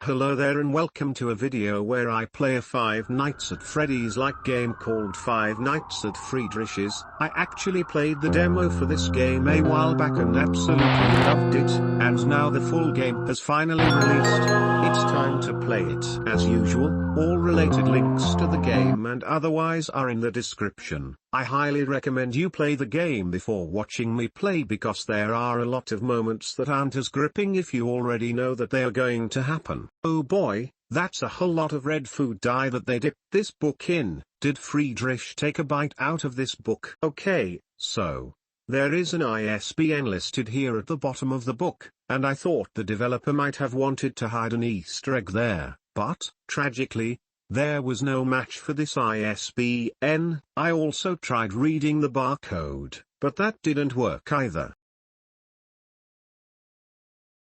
Hello there and welcome to a video where I play a Five Nights at Freddy's like game called Five Nights at Friedrichs. I actually played the demo for this game a while back and absolutely loved it, and now the full game has finally released. It's time to play it. As usual, all related links to the game and otherwise are in the description. I highly recommend you play the game before watching me play because there are a lot of moments that aren't as gripping if you already know that they are going to happen. Oh boy, that's a whole lot of red food dye that they dipped this book in. Did Friedrichs take a bite out of this book? Okay, so there is an ISBN listed here at the bottom of the book, and I thought the developer might have wanted to hide an Easter egg there, but, tragically, there was no match for this ISBN. I also tried reading the barcode, but that didn't work either.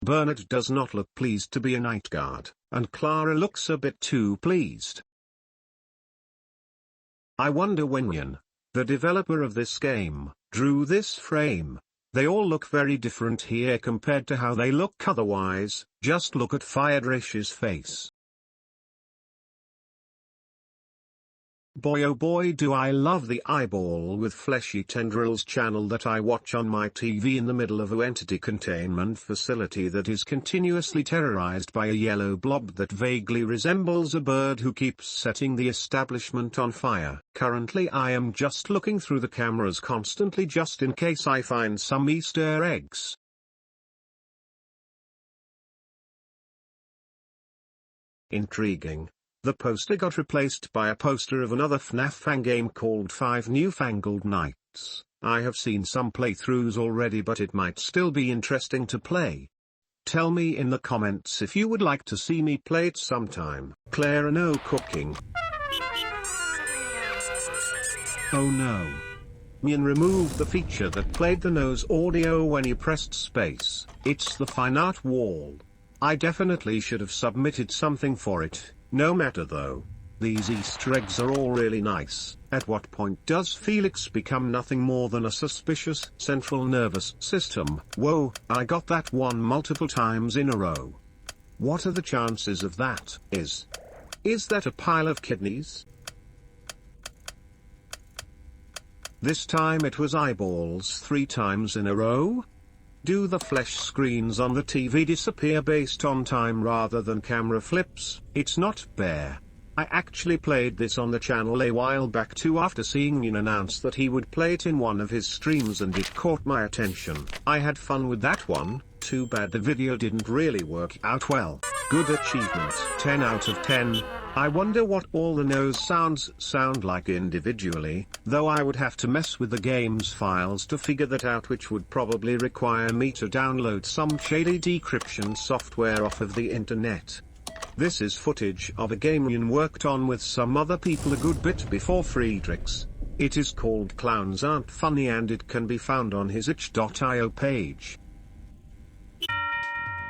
Bernard does not look pleased to be a night guard, and Clara looks a bit too pleased. I wonder when Yan, the developer of this game, drew this frame. They all look very different here compared to how they look otherwise. Just look at Friedrichs' face. Boy oh boy do I love the eyeball with fleshy tendrils channel that I watch on my TV in the middle of an entity containment facility that is continuously terrorized by a yellow blob that vaguely resembles a bird who keeps setting the establishment on fire. Currently I am just looking through the cameras constantly just in case I find some Easter eggs. Intriguing. The poster got replaced by a poster of another FNAF fangame called Five Newfangled Nights. I have seen some playthroughs already but it might still be interesting to play. Tell me in the comments if you would like to see me play it sometime. Clara no cooking. Oh no. Mian removed the feature that played the nose audio when you pressed space. It's the fine art wall. I definitely should have submitted something for it. No matter though. These Easter eggs are all really nice. At what point does Felix become nothing more than a suspicious central nervous system? Whoa, I got that one multiple times in a row. What are the chances of that? Is that a pile of kidneys? This time it was eyeballs 3 times in a row? Do the flesh screens on the TV disappear based on time rather than camera flips? It's not fair. I actually played this on the channel a while back too after seeing Min announce that he would play it in one of his streams and it caught my attention. I had fun with that one. Too bad the video didn't really work out well. Good achievement. 10 out of 10. I wonder what all the nose sounds sound like individually, though I would have to mess with the game's files to figure that out, which would probably require me to download some shady decryption software off of the internet. This is footage of a game Ian worked on with some other people a good bit before Friedrichs. It is called Clowns Aren't Funny and it can be found on his itch.io page.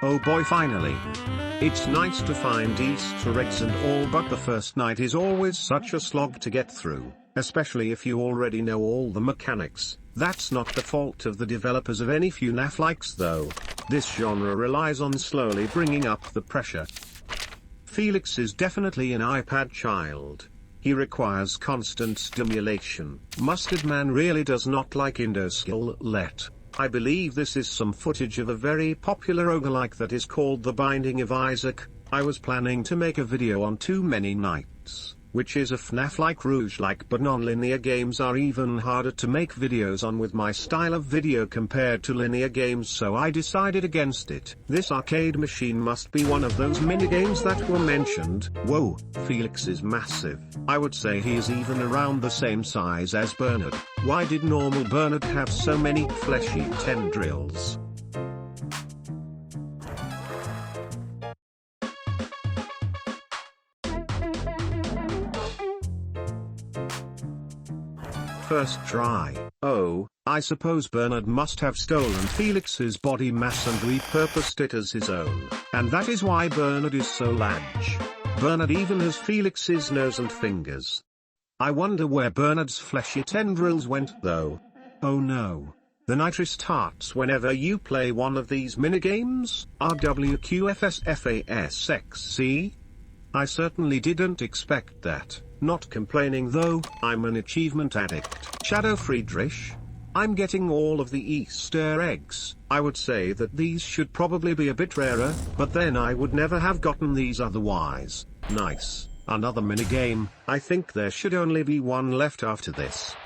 Oh boy, finally. It's nice to find Easter eggs and all, but the first night is always such a slog to get through, especially if you already know all the mechanics. That's not the fault of the developers of any FNAF likes though. This genre relies on slowly bringing up the pressure. Felix is definitely an iPad child. He requires constant stimulation. Mustard Man really does not like Indoskillet. I believe this is some footage of a very popular roguelike that is called The Binding of Isaac. I was planning to make a video on Too Many Nights, which is a FNAF-like roguelike, but non-linear games are even harder to make videos on with my style of video compared to linear games, so I decided against it. This arcade machine must be one of those minigames that were mentioned. Whoa, Felix is massive. I would say he is even around the same size as Bernard. Why did normal Bernard have so many fleshy tendrils? First try. Oh, I suppose Bernard must have stolen Felix's body mass and repurposed it as his own, and that is why Bernard is so large. Bernard even has Felix's nose and fingers. I wonder where Bernard's fleshy tendrils went though. Oh no. The night restarts whenever you play one of these minigames, RWQFSFASXC. I certainly didn't expect that, not complaining though, I'm an achievement addict. Shadow Friedrichs. I'm getting all of the Easter eggs. I would say that these should probably be a bit rarer, but then I would never have gotten these otherwise. Nice. Another minigame. I think there should only be one left after this.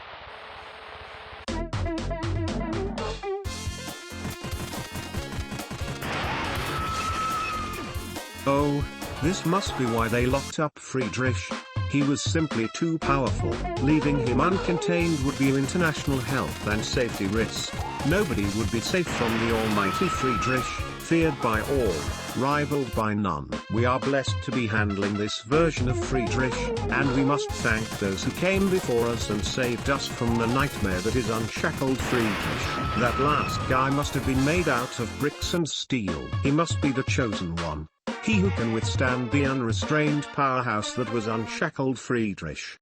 Oh, this must be why they locked up Friedrichs. He was simply too powerful. Leaving him uncontained would be an international health and safety risk. Nobody would be safe from the almighty Friedrichs, feared by all, rivaled by none. We are blessed to be handling this version of Friedrichs, and we must thank those who came before us and saved us from the nightmare that is unshackled Friedrichs. That last guy must have been made out of bricks and steel. He must be the chosen one. He who can withstand the unrestrained powerhouse that was unshackled Friedrich.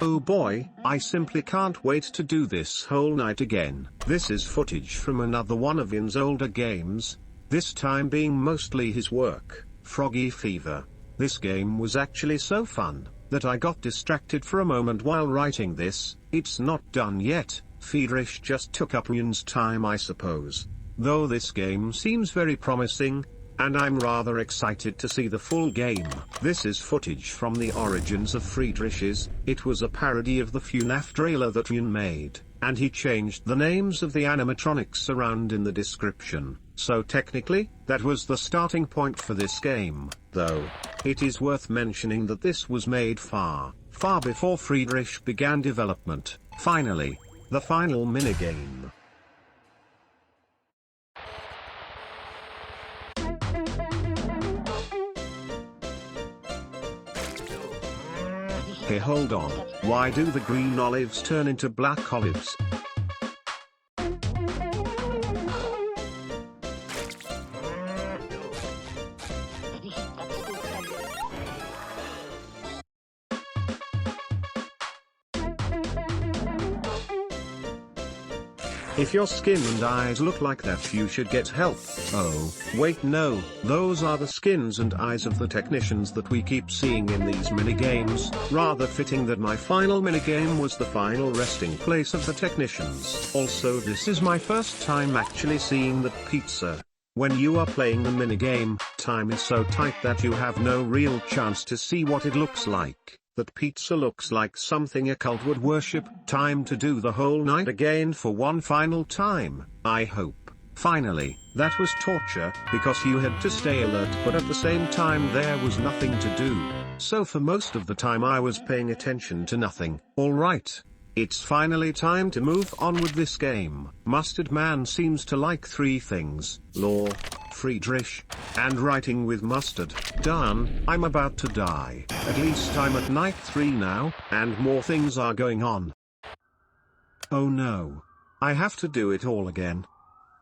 Oh boy, I simply can't wait to do this whole night again. This is footage from another one of Ian's older games, this time being mostly his work, Froggy Fever. This game was actually so fun, that I got distracted for a moment while writing this. It's not done yet, Friedrich just took up Ian's time I suppose. Though this game seems very promising, and I'm rather excited to see the full game. This is footage from the origins of Friedrichs. It was a parody of the FNAF trailer that Ian made, and he changed the names of the animatronics around in the description. So technically, that was the starting point for this game, though. It is worth mentioning that this was made far before Friedrichs began development. Finally, the final minigame. Hey, hold on, why do the green olives turn into black olives? If your skin and eyes look like that, you should get help. Oh, wait, no, those are the skins and eyes of the technicians that we keep seeing in these minigames. Rather fitting that my final minigame was the final resting place of the technicians. Also, this is my first time actually seeing that pizza. When you are playing the minigame, time is so tight that you have no real chance to see what it looks like. That pizza looks like something a cult would worship. Time to do the whole night again for one final time, I hope. Finally, that was torture, because you had to stay alert but at the same time there was nothing to do. So for most of the time I was paying attention to nothing. Alright. It's finally time to move on with this game. Mustard Man seems to like 3 things: lore, Friedrich, and writing with mustard. Darn, I'm about to die. At least I'm at night 3 now, and more things are going on. Oh no. I have to do it all again.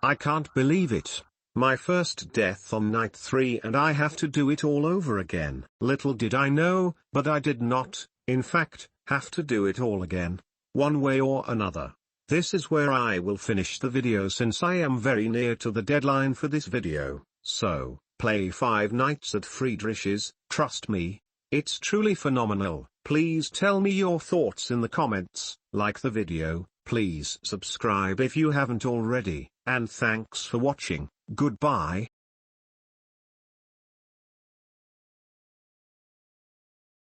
I can't believe it. My first death on night 3 and I have to do it all over again. Little did I know, but I did not, in fact, have to do it all again. One way or another. This is where I will finish the video since I am very near to the deadline for this video. So, play 5 Nights at Friedrichs, trust me, it's truly phenomenal. Please tell me your thoughts in the comments, like the video, please subscribe if you haven't already, and thanks for watching, goodbye.